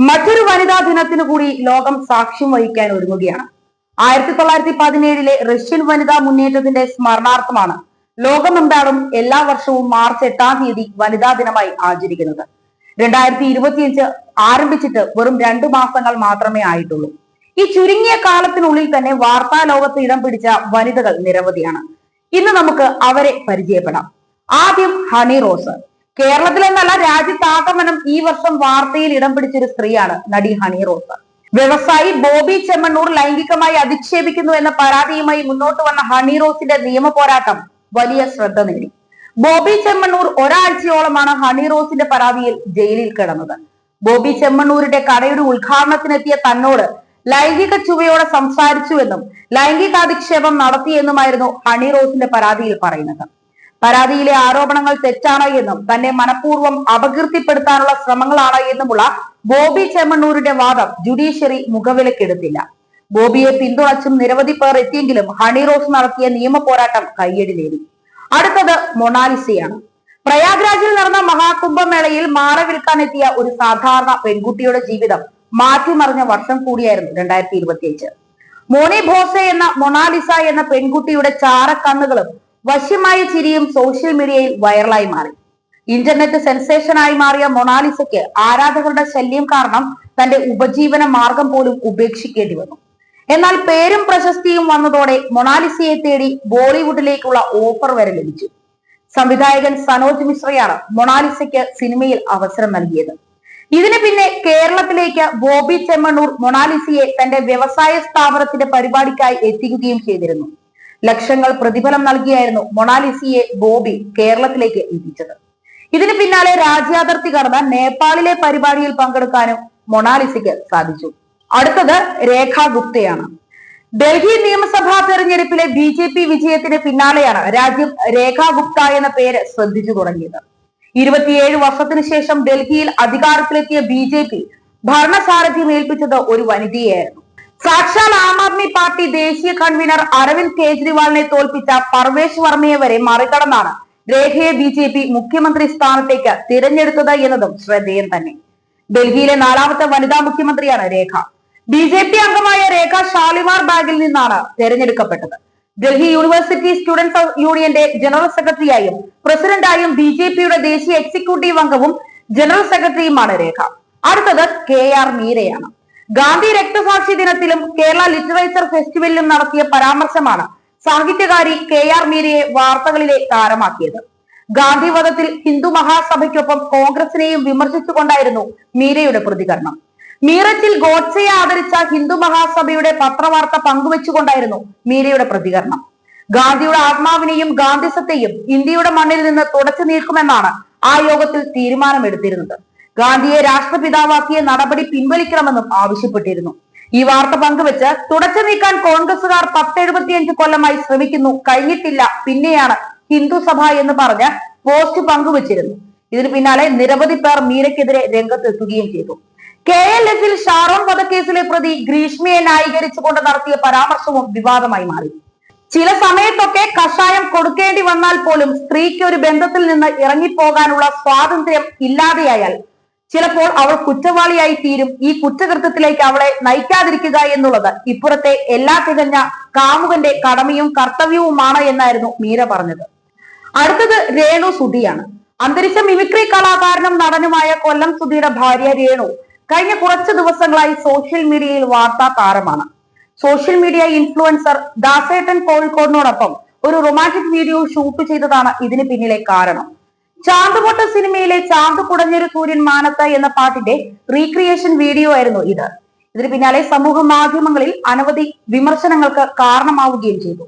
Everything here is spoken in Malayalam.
മറ്റൊരു വനിതാ ദിനത്തിനു കൂടി ലോകം സാക്ഷ്യം വഹിക്കാൻ ഒരുങ്ങുകയാണ്. 1917 റഷ്യൻ വനിതാ മുന്നേറ്റത്തിന്റെ സ്മരണാർത്ഥമാണ് ലോകമെമ്പാടും എല്ലാ വർഷവും മാർച്ച് 8-ാം തീയതി വനിതാ ദിനമായി ആചരിക്കുന്നത്. 2025 ആരംഭിച്ചിട്ട് വെറും 2 മാസങ്ങൾ മാത്രമേ ആയിട്ടുള്ളൂ. ഈ ചുരുങ്ങിയ കാലത്തിനുള്ളിൽ തന്നെ വാർത്താ ലോകത്ത് ഇടം പിടിച്ച വനിതകൾ നിരവധിയാണ്. ഇന്ന് നമുക്ക് അവരെ പരിചയപ്പെടാം. ആദ്യം ഹണി റോസ്. കേരളത്തിലെന്നല്ല രാജ്യത്താകമനം ഈ വർഷം വാർത്തയിൽ ഇടം പിടിച്ചൊരു സ്ത്രീയാണ് നടി ഹണി റോസ്. വ്യവസായി ബോബി ചെമ്മണ്ണൂർ ലൈംഗികമായി അധിക്ഷേപിക്കുന്നു എന്ന പരാതിയുമായി മുന്നോട്ട് വന്ന ഹണി റോസിന്റെ നിയമ പോരാട്ടം വലിയ ശ്രദ്ധ നേടി. ബോബി ചെമ്മണ്ണൂർ ഒരാഴ്ചയോളമാണ് ഹണി റോസിന്റെ പരാതിയിൽ ജയിലിൽ കിടന്നത്. ബോബി ചെമ്മണ്ണൂരിന്റെ കടയുടെ ഉദ്ഘാടനത്തിനെത്തിയ തന്നോട് ലൈംഗിക ചുവയോടെ സംസാരിച്ചുവെന്നും ലൈംഗികാധിക്ഷേപം നടത്തിയെന്നുമായിരുന്നു ഹണി റോസിന്റെ പരാതിയിൽ പറയുന്നത്. പരാതിയിലെ ആരോപണങ്ങൾ തെറ്റാണ് എന്നും തന്നെ മനഃപൂർവ്വം അപകീർത്തിപ്പെടുത്താനുള്ള ശ്രമങ്ങളാണ് എന്നുമുള്ള ബോബി ചെമ്മണ്ണൂരിന്റെ വാദം ജുഡീഷ്യറി മുഖവിലക്കെടുത്തില്ല. ബോബിയെ പിന്തുണച്ചും നിരവധി പേർ എത്തിയെങ്കിലും ഹണി റോസ് നടത്തിയ നിയമ പോരാട്ടം കയ്യടി നേടി. അടുത്തത് മൊണാലിസയാണ്. പ്രയാഗ്രാജിൽ നടന്ന മഹാകുംഭമേളയിൽ മാറ വിൽക്കാനെത്തിയ ഒരു സാധാരണ പെൺകുട്ടിയുടെ ജീവിതം മാറ്റിമറിഞ്ഞ വർഷം കൂടിയായിരുന്നു 2025. മോനി ഭോസെ എന്ന മൊണാലിസ എന്ന പെൺകുട്ടിയുടെ ചാരക്കണ്ണുകളും വശ്യമായ ചിരിയും സോഷ്യൽ മീഡിയയിൽ വൈറലായി മാറി. ഇന്റർനെറ്റ് സെൻസേഷനായി മാറിയ മൊണാലിസയ്ക്ക് ആരാധകരുടെ ശല്യം കാരണം തന്റെ ഉപജീവന മാർഗം പോലും ഉപേക്ഷിക്കേണ്ടി വന്നു. എന്നാൽ പേരും പ്രശസ്തിയും വന്നതോടെ മൊണാലിസയെ തേടി ബോളിവുഡിലേക്കുള്ള ഓഫർ വരെ ലഭിച്ചു. സംവിധായകൻ സനോജ് മിശ്രയാണ് മൊണാലിസയ്ക്ക് സിനിമയിൽ അവസരം നൽകിയത്. ഇതിന് പിന്നെ കേരളത്തിലേക്ക് ബോബി ചെമ്മണ്ണൂർ മൊണാലിസയെ തന്റെ വ്യവസായ സ്ഥാപനത്തിന്റെ പരിപാടിക്കായി എത്തിക്കുകയും ചെയ്തിരുന്നു. ലക്ഷങ്ങൾ പ്രതിഫലം നൽകിയായിരുന്നു മൊണാലിസയെ ബോബി കേരളത്തിലേക്ക് എത്തിച്ചത്. ഇതിന് പിന്നാലെ രാജ്യാതിർത്തി കടന്ന നേപ്പാളിലെ പരിപാടിയിൽ പങ്കെടുക്കാനും മൊണാലിസയ്ക്ക് സാധിച്ചു. അടുത്തത് രേഖ ഗുപ്തയാണ്. ഡൽഹി നിയമസഭാ തെരഞ്ഞെടുപ്പിലെ BJP വിജയത്തിന് പിന്നാലെയാണ് രാജ്യം രേഖ ഗുപ്ത എന്ന പേര് ശ്രദ്ധിച്ചു തുടങ്ങിയത്. 27 വർഷത്തിനു ശേഷം ഡൽഹിയിൽ അധികാരത്തിലെത്തിയ BJP ഭരണസാരഥ്യം ഏൽപ്പിച്ചത് ഒരു വനിതയായിരുന്നു. സാക്ഷാൽ ആം ആദ്മി പാർട്ടി ദേശീയ കൺവീനർ അരവിന്ദ് കെജ്രിവാളിനെ തോൽപ്പിച്ച പർവേഷ് വർമ്മയെ വരെ മറികടന്നാണ് രേഖയെ BJP മുഖ്യമന്ത്രി സ്ഥാനത്തേക്ക് തിരഞ്ഞെടുത്തത് എന്നതും ശ്രദ്ധേയം തന്നെ. ഡൽഹിയിലെ 4ാമത്തെ വനിതാ മുഖ്യമന്ത്രിയാണ് രേഖ. BJP അംഗമായ രേഖ ഷാലിമാർ ബാഗിൽ നിന്നാണ് തെരഞ്ഞെടുക്കപ്പെട്ടത്. ഡൽഹി യൂണിവേഴ്സിറ്റി സ്റ്റുഡൻസ് യൂണിയന്റെ ജനറൽ സെക്രട്ടറിയായും പ്രസിഡന്റായും BJPയുടെ ദേശീയ എക്സിക്യൂട്ടീവ് അംഗവും ജനറൽ സെക്രട്ടറിയുമാണ് രേഖ. അടുത്തത് KR മീരയാണ്. ഗാന്ധി രക്തസാക്ഷി ദിനത്തിലും കേരള ലിറ്ററേച്ചർ ഫെസ്റ്റിവലിലും നടത്തിയ പരാമർശമാണ് സാഹിത്യകാരി KR മീരയെ വാർത്തകളിലെ താരമാക്കിയത്. ഗാന്ധി വധത്തിൽ ഹിന്ദു മഹാസഭയ്ക്കൊപ്പം കോൺഗ്രസിനെയും വിമർശിച്ചുകൊണ്ടായിരുന്നു മീരയുടെ പ്രതികരണം. മീററ്റിൽ ഗോഡ്സെയെ ആദരിച്ച ഹിന്ദു മഹാസഭയുടെ പത്രവാർത്ത പങ്കുവെച്ചുകൊണ്ടായിരുന്നു മീരയുടെ പ്രതികരണം. ഗാന്ധിയുടെ ആത്മാവിനെയും ഗാന്ധിസത്തെയും ഇന്ത്യയുടെ മണ്ണിൽ നിന്ന് തുടച്ചു നീക്കുമെന്നാണ് ആ യോഗത്തിൽ തീരുമാനമെടുത്തിരുന്നത്. ഗാന്ധിയെ രാഷ്ട്രപിതാവാക്കിയ നടപടി പിൻവലിക്കണമെന്നും ആവശ്യപ്പെട്ടിരുന്നു. ഈ വാർത്ത പങ്കുവെച്ച് തുടച്ചു നീക്കാൻ കോൺഗ്രസുകാർ 1075 കൊല്ലമായി ശ്രമിക്കുന്നു, കഴിഞ്ഞിട്ടില്ല, പിന്നെയാണ് ഹിന്ദു സഭ എന്ന് പറഞ്ഞ് പോസ്റ്റ് പങ്കുവച്ചിരുന്നു. ഇതിന് പിന്നാലെ നിരവധി പേർ മീരയ്ക്കെതിരെ രംഗത്തെത്തുകയും ചെയ്തു. KLFൽ ഷാരോൺ വധക്കേസിലെ പ്രതി ഗ്രീഷ്മയെ ന്യായീകരിച്ചുകൊണ്ട് നടത്തിയ പരാമർശവും വിവാദമായി മാറി. ചില സമയത്തൊക്കെ കഷായം കൊടുക്കേണ്ടി വന്നാൽ പോലും സ്ത്രീക്ക് ഒരു ബന്ധത്തിൽ നിന്ന് ഇറങ്ങിപ്പോകാനുള്ള സ്വാതന്ത്ര്യം ഇല്ലാതെയായാൽ ചിലപ്പോൾ അവൾ കുറ്റവാളിയായി തീരും. ഈ കുറ്റകൃത്യത്തിലേക്ക് അവളെ നയിക്കാതിരിക്കുക എന്നുള്ളത് ഇപ്പുറത്തെ എല്ലാ തികഞ്ഞ കാമുകന്റെ കടമയും കർത്തവ്യവുമാണ് എന്നായിരുന്നു മീര പറഞ്ഞത്. അടുത്തത് രേണു സുധിയാണ്. അന്തരിച്ച മിമിക്രി കലാകാരനും നടനുമായ കൊല്ലം സുധിയുടെ ഭാര്യ രേണു കഴിഞ്ഞ കുറച്ച് ദിവസങ്ങളായി സോഷ്യൽ മീഡിയയിൽ വാർത്താ താരമാണ്. സോഷ്യൽ മീഡിയ ഇൻഫ്ലുവൻസർ ദാസേട്ടൻ കോഴിക്കോടിനോടൊപ്പം ഒരു റൊമാൻറ്റിക് വീഡിയോ ഷൂട്ട് ചെയ്തതാണ് ഇതിന് പിന്നിലെ കാരണം. ചാന്തുപൊട്ട സിനിമയിലെ ചാന്ത് കുടഞ്ഞൊരു സൂര്യൻ മാനത്ത് എന്ന പാട്ടിന്റെ റീക്രിയേഷൻ വീഡിയോ ആയിരുന്നു ഇത്. ഇതിന് പിന്നാലെ സമൂഹ മാധ്യമങ്ങളിൽ അനവധി വിമർശനങ്ങൾക്ക് കാരണമാവുകയും ചെയ്തു.